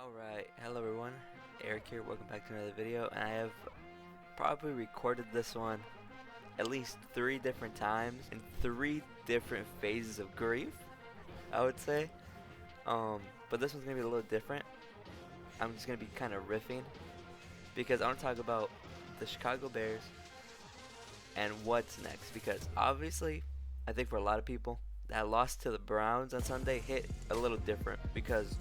Alright, hello everyone, Eric here, welcome back to another video, and I have probably recorded this one at least 3 different times in 3 different phases of grief, I would say. But this one's going to be a little different. I'm just going to be kind of riffing, because I want to talk about the Chicago Bears and what's next, because obviously, I think for a lot of people, that loss to the Browns on Sunday hit a little different, because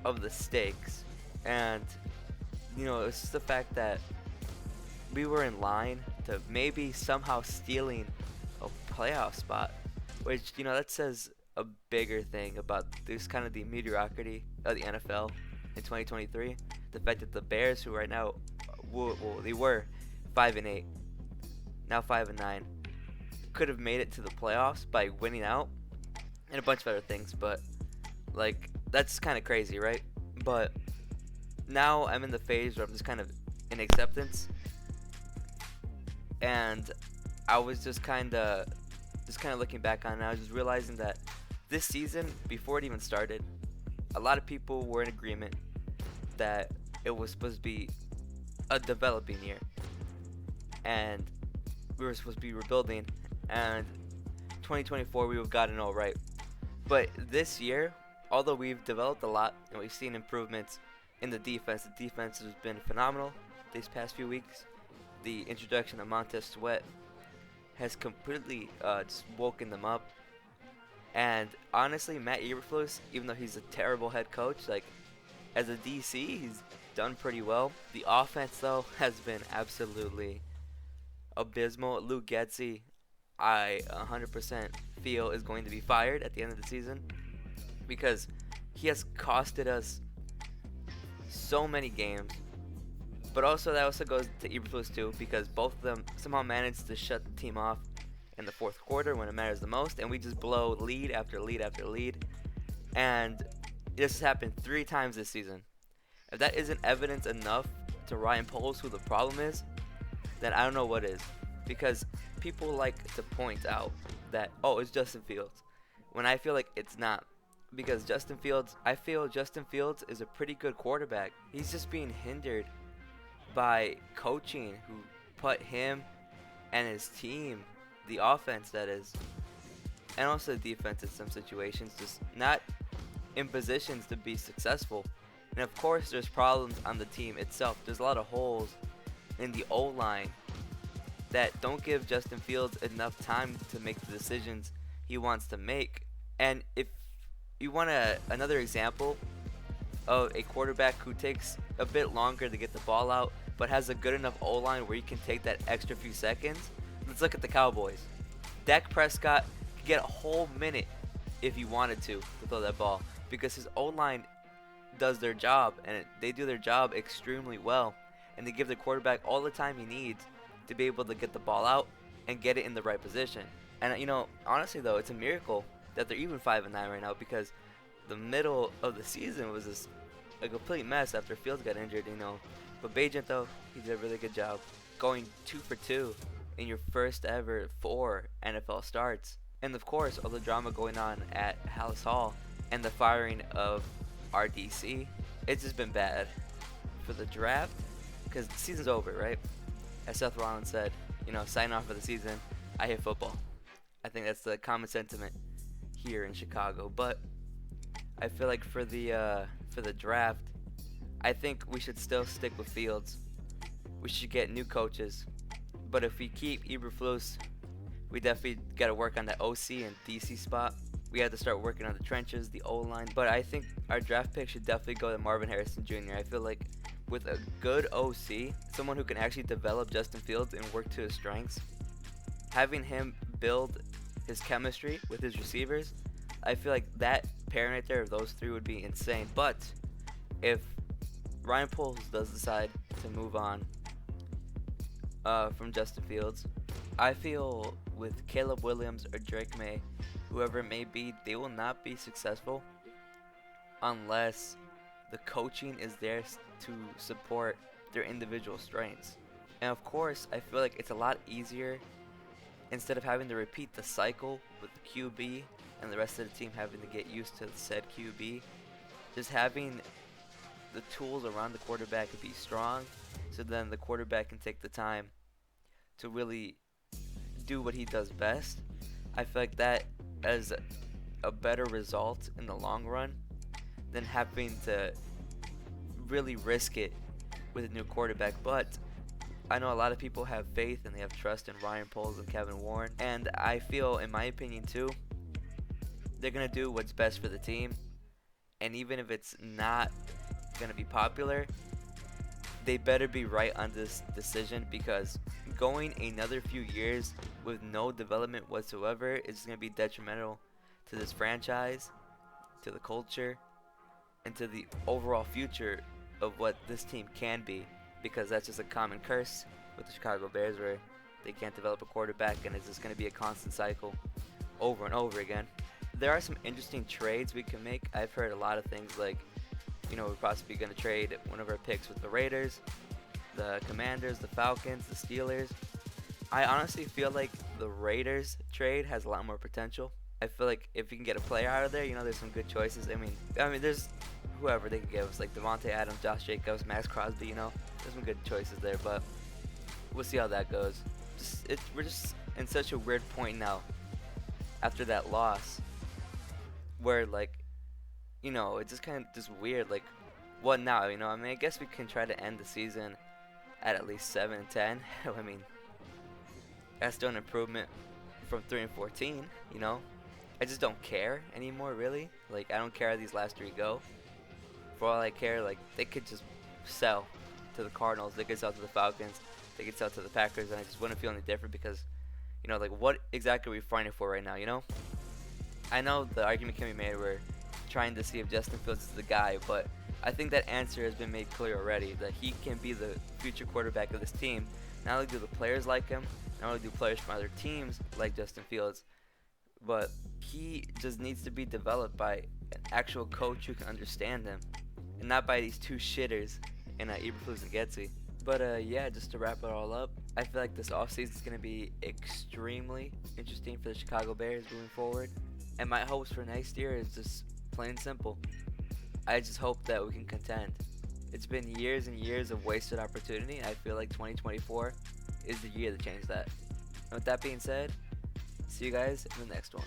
of the stakes, and it's just the fact that we were in line to maybe somehow stealing a playoff spot, which that says a bigger thing about this kind of the mediocrity of the NFL in 2023. The fact that the Bears, who right now, they were 5-8, now 5-9, could have made it to the playoffs by winning out, and a bunch of other things, but like that's kind of crazy, right? But now I'm in the phase where I'm just kind of in acceptance, and I was just kind of looking back on it, and I was just realizing that this season, before it even started, a lot of people were in agreement that it was supposed to be a developing year, and we were supposed to be rebuilding, and 2024 we would have gotten all right. But this year, although we've developed a lot and we've seen improvements in the defense has been phenomenal these past few weeks. The introduction of Montez Sweat has completely just woken them up. And honestly, Matt Eberflus, even though he's a terrible head coach, like as a DC, he's done pretty well. The offense, though, has been absolutely abysmal. Luke Getsy, I 100% feel is going to be fired at the end of the season, because he has costed us so many games. But also that also goes to Eberflus too, because both of them somehow managed to shut the team off in the fourth quarter when it matters the most, and we just blow lead after lead after lead. And this has happened 3 times this season. If that isn't evidence enough to Ryan Poles who the problem is, then I don't know what is. Because people like to point out that, oh, it's Justin Fields, when I feel like it's not. Because I feel Justin Fields is a pretty good quarterback. He's just being hindered by coaching, who put him and his team, the offense that is, and also the defense in some situations, just not in positions to be successful. And of course, there's problems on the team itself. There's a lot of holes in the O-line that don't give Justin Fields enough time to make the decisions he wants to make. And if you want another example of a quarterback who takes a bit longer to get the ball out but has a good enough O-line where you can take that extra few seconds, let's look at the Cowboys. Dak Prescott could get a whole minute if he wanted to throw that ball, because his O-line does their job, and they do their job extremely well, and they give the quarterback all the time he needs to be able to get the ball out and get it in the right position. And honestly though, it's a miracle that they're even 5-9 right now, because the middle of the season was just a complete mess after Fields got injured. But Bajent, though, he did a really good job going 2 for 2 in your first ever 4 NFL starts. And of course, all the drama going on at Hallis Hall and the firing of RDC, it's just been bad. For the draft, because the season's over, right? As Seth Rollins said, sign off for the season, I hate football. I think that's the common sentiment here in Chicago. But I feel like for the draft, I think we should still stick with Fields. We should get new coaches. But if we keep Eberflus, we definitely got to work on that OC and DC spot. We have to start working on the trenches, the O-line. But I think our draft pick should definitely go to Marvin Harrison Jr. I feel like with a good OC, someone who can actually develop Justin Fields and work to his strengths, having him build his chemistry with his receivers, I feel like that pairing right there of those 3 would be insane. But if Ryan Poles does decide to move on from Justin Fields, I feel with Caleb Williams or Drake May, whoever it may be, they will not be successful unless the coaching is there to support their individual strengths. And of course, I feel like it's a lot easier, instead of having to repeat the cycle with the QB and the rest of the team having to get used to the said QB, just having the tools around the quarterback be strong, so then the quarterback can take the time to really do what he does best. I feel like that is a better result in the long run than having to really risk it with a new quarterback. But I know a lot of people have faith and they have trust in Ryan Poles and Kevin Warren, and I feel, in my opinion too, they're gonna do what's best for the team. And even if it's not gonna be popular, they better be right on this decision, because going another few years with no development whatsoever is going to be detrimental to this franchise, to the culture, and to the overall future of what this team can be, because that's just a common curse with the Chicago Bears, where they can't develop a quarterback, and it's just going to be a constant cycle over and over again. There are some interesting trades we can make. I've heard a lot of things like, we're possibly going to trade one of our picks with the Raiders, the Commanders, the Falcons, the Steelers. I honestly feel like the Raiders trade has a lot more potential. I feel like if you can get a player out of there, there's some good choices. I mean, there's whoever they could give us, like Devontae Adams, Josh Jacobs, Max Crosby. There's some good choices there, but we'll see how that goes. We're just in such a weird point now after that loss, where it's just kind of just weird. Like, what now? I guess we can try to end the season at least 7-10. I mean, that's still an improvement from 3-14. I just don't care anymore, really. Like, I don't care how these last 3 go. For all I care, they could just sell to the Cardinals, they could sell to the Falcons, they could sell to the Packers, and I just wouldn't feel any different, because, what exactly are we fighting for right now? I know the argument can be made where trying to see if Justin Fields is the guy, but I think that answer has been made clear already, that he can be the future quarterback of this team. Not only do the players like him, not only do players from other teams like Justin Fields, but he just needs to be developed by an actual coach who can understand him, and not by these 2 shitters in Eberflus and Getsy. But yeah, just to wrap it all up, I feel like this offseason is going to be extremely interesting for the Chicago Bears moving forward. And my hopes for next year is just plain simple. I just hope that we can contend. It's been years and years of wasted opportunity, and I feel like 2024 is the year to change that. And with that being said, see you guys in the next one.